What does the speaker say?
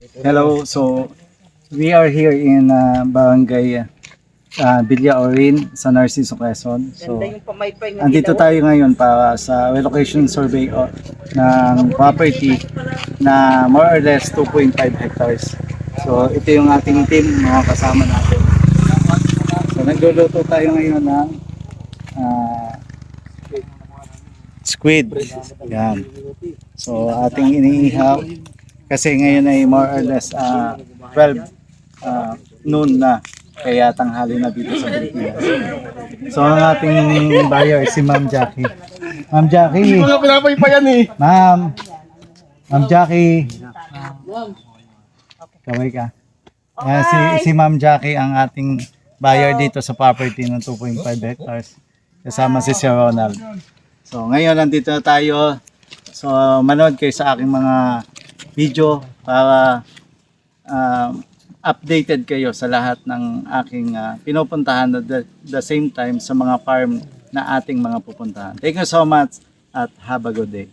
Hello, so we are here in Barangay Villaorin sa Narciso, Quezon. So, andito tayo ngayon para sa relocation survey ng property na more or less 2.5 hectares. So, ito yung ating team, mga kasama natin. So, nagluluto tayo ngayon ng squid. Yan. So, ating iniihaw. Kasi ngayon ay more or less 12 noon na. Kaya tanghali na dito sa Pilipinas. So ang ating buyer si Ma'am Jackie. Ma'am Jackie. Wala pinapay pa yan eh. Ma'am Jackie. Kaway ka. Si Ma'am Jackie ang ating buyer dito sa property ng 2.5 hectares. Kasama si Sir Ronald. So ngayon nandito na tayo. So manood kayo sa aking mga video para updated kayo sa lahat ng aking pinupuntahan at the same time sa mga farm na ating mga pupuntahan. Thank you so much at have a good day.